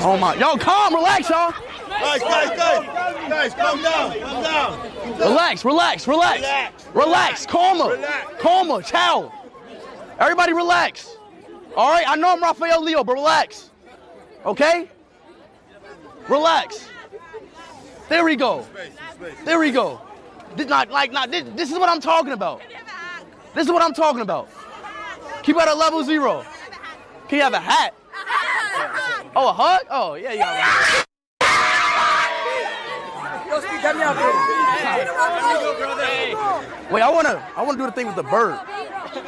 Oh my, yo, calm, relax, y'all. Guys, calm down, calm down. Relax, calmer, calmer, chill. Everybody relax. All right, I know I'm Rafael Leo, but relax. Okay? Relax. There we go. There we go. This is what I'm talking about. This is what I'm talking about. Keep it at level 0. Can you have a hat? Oh, a hug? Oh, yeah, you got it. Wait, I wanna do the thing with the bird. You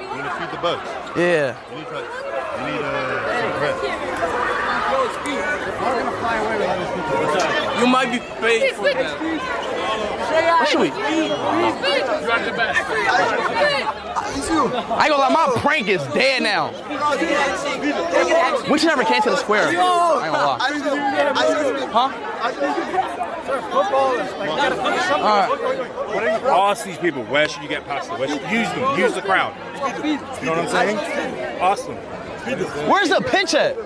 wanna feed the birds? Yeah. You need some bread. You might be paid for that. What should we? I ain't gonna lie, my prank is dead now. We should never came to the square. I ain't gonna lie. Huh? All these people, where should you get past them? Use them, use the crowd. You know what I'm saying? Awesome. Where's the pitch at? Bro,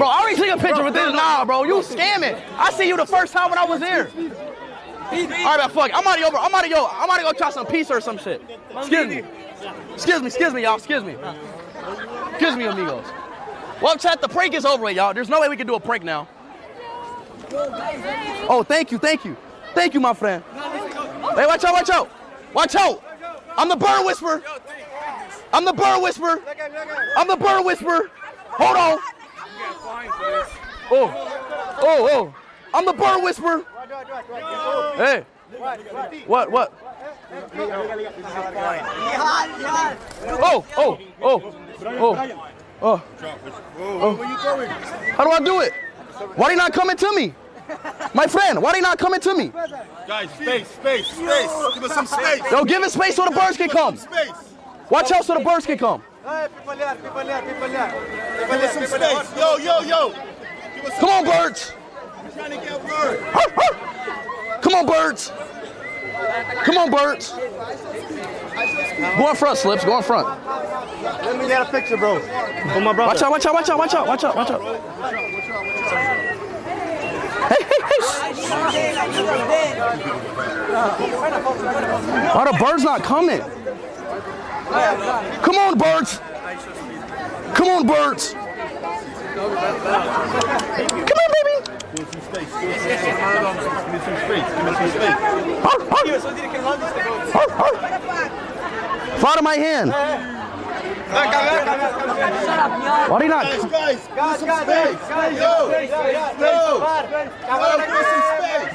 I already took a picture with this. Nah, bro, you scamming. I see you the first time when I was here. All right, man, fuck it. I'm out of yo, I'm out to go try some pizza or some shit. Excuse me, y'all. Excuse me, amigos. Well, chat, the prank is over with, y'all. There's no way we can do a prank now. Oh, thank you, my friend. Hey, watch out. I'm the bird whisperer. Hold on. Oh. I'm the bird whisperer. Hey. What? Oh. Where you going? How do I do it? Why they not coming to me? My friend, why they not coming to me? Guys, space. Give us some space. Yo, give it space so the birds can come. Space. Watch out so the birds can come. Give us some space. Yo. Come on, birds. We're trying to get birds. Come on, birds. Go in front, Slips. Go in front. Let me get a picture, bro. For my brother. Watch out. Hey. Why the birds not coming? Come on, birds. Come on, baby. Give me some space. Fly to my hand. Why they not? Guys, give some space. Yo. Give some space.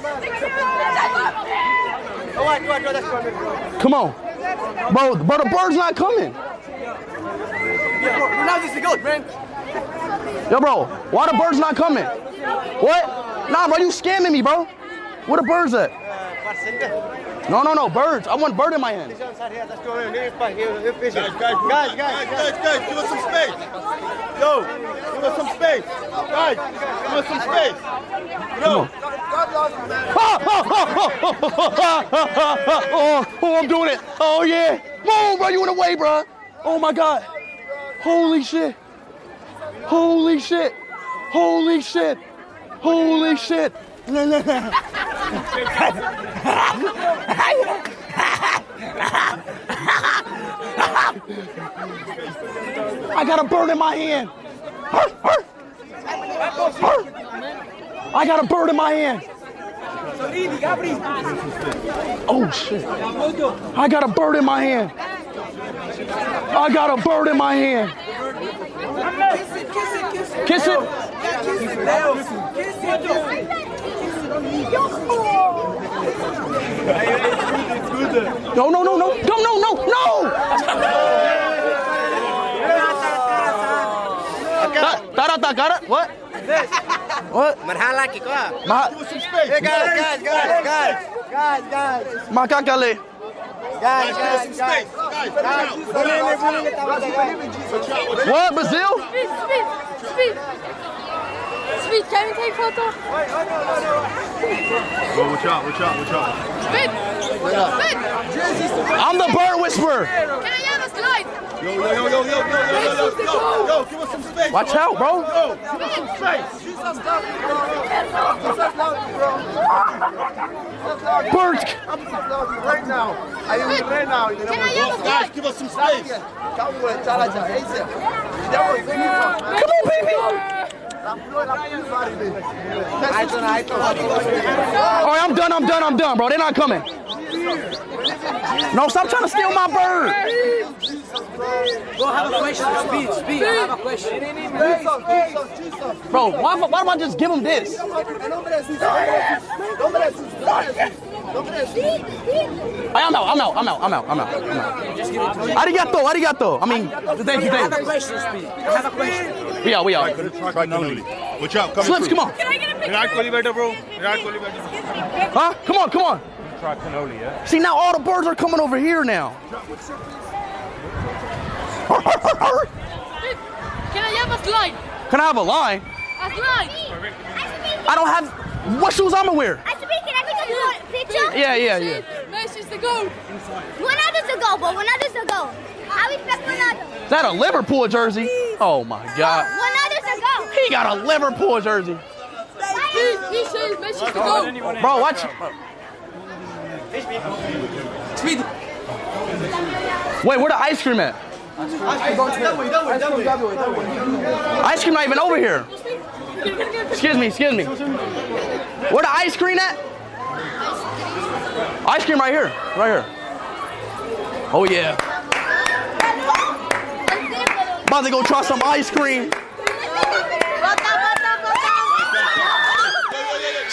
Come on. Bro, the bird's not coming. Now just go, man. Yo, bro, why the bird's not coming? What? Nah, bro, you scamming me, bro. Where the birds at? No, birds. I want bird in my hand. Guys, give us some space. Yo, give us some space. Guys, give us some space. Yo. Oh, I'm doing it. Oh, yeah. Move, bro, you in the way, bro. Oh, my God. Holy shit. I got a bird in my hand. I got a bird in my hand. Oh, shit. I got a bird in my hand. Kiss it. No. Got it? What? What? Give us some space. Hey, guys. Macacale. Guys. What, Brazil? Speed, can we take photo? Watch out. Speed. I'm the bird whisperer. Can I have a slide? slide. Yo, give us some space. Watch out, bro. Yo, give us some space. Birds. Right now. Guys, give us some space. Come on, baby. All right, I'm done, bro. They're not coming. No, stop trying to steal my bird. Bro, I have a question. Speed. I have a question. Bro, why don't I just give him this? I'm out. Arigato. I mean, thank you. I have a question, Speed. I have a question. We out. Try cannoli. Watch out. Slips, come on. Can I get a picture? Huh? Come on. Try cannoli, yeah? See, now all the birds are coming over here now. Can I have a slide? Can I have a line? A slide. I don't have... What shoes I'm gonna wear? Can I take a picture? Yeah. Messi's the goal. Ronaldo's the goal, but Ronaldo's the goal. I respect Ronaldo. Is that a Liverpool jersey? Oh, my God. Ronaldo's the goal. He got a Liverpool jersey. He says Messi's the goal. Bro, watch... Speed. Wait, where the ice cream at? Ice cream not even over here. Excuse me. Where the ice cream at? Ice cream right here. Oh, yeah. About to go try some ice cream.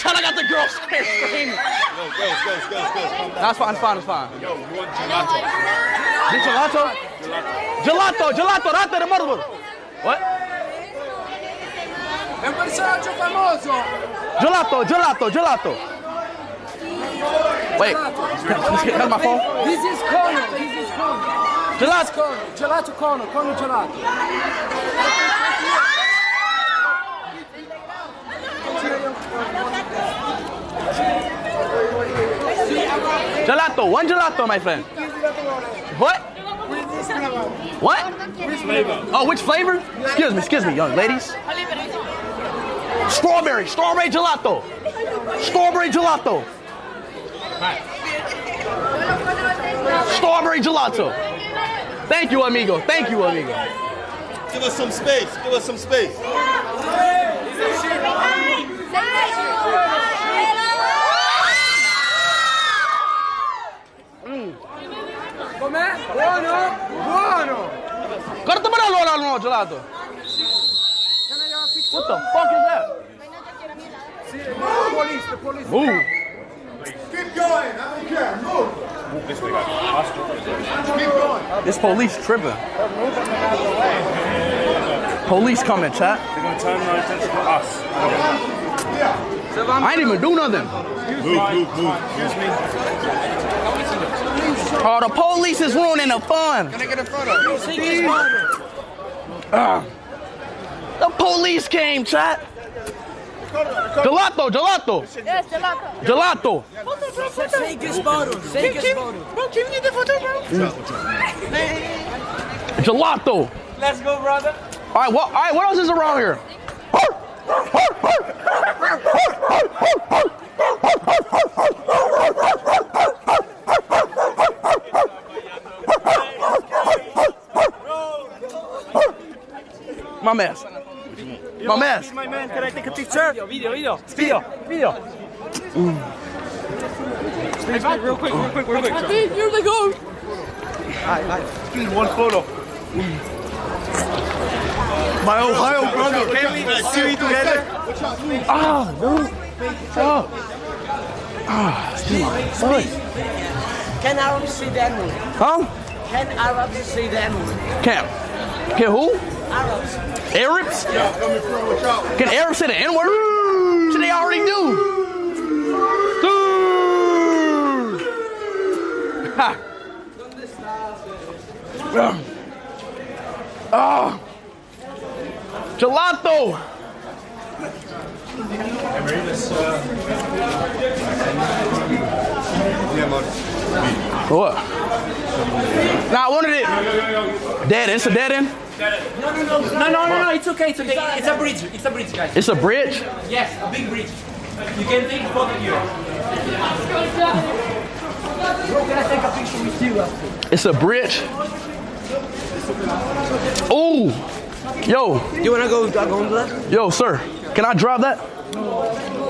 I got the girl screaming. Go. That's fine. Yo, you want gelato? Gelato, latte de marble. What? È un personaggio famoso. Gelato. Wait, that's my phone. This is Cono. Gelato. Gelato Cono gelato. Gelato, one gelato, my friend. What? Which flavor? Oh, which flavor? Excuse me, young ladies. Strawberry gelato. Strawberry gelato. Thank you, amigo. Give us some space. Com'è? Buono. Guarda me no gelato. What the fuck is that? The police. Move. Keep going. I don't care. Move. This way, guys. Keep going. This police tripping. Police coming, chat. They're going to turn their attention to us. I ain't even do nothing. Move. Excuse me. Oh, the police is ruining the fun. Can I get a photo? The police came, chat. Gelato. Yes, gelato. Gelato. Take his photo. Bro, can you get the photo, bro? Gelato. Let's go, brother. All right, what else is around here? My mess. My man, can I take a picture? Video. Real quick. Here they go. Speed, one photo. My Ohio brother. Can we see it together? Can Arabs say that word? Huh? Can Arabs say that word? Can who? Arabs. Arabs? Coming through. Watch out. Can Arabs say the N-word? Shit, they already do. Dude. Ha. Gelato. What? Nah, I wanted it. Dead end. It's a dead end? No, it's okay, it's okay. It's a bridge, guys. It's a bridge? Yes, a big bridge. You can take a photo here. Bro, can I take a picture with you after? It's a bridge? Ooh! Yo! You wanna go gondola? Yo, sir, can I drive that?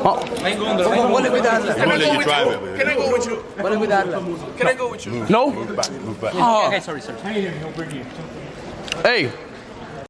Oh. Vale cuidarla. I'm gonna let you drive it, man. Can I go with you? Vale cuidarla. Can I go with you? No? Move back. Okay, sorry. Hey,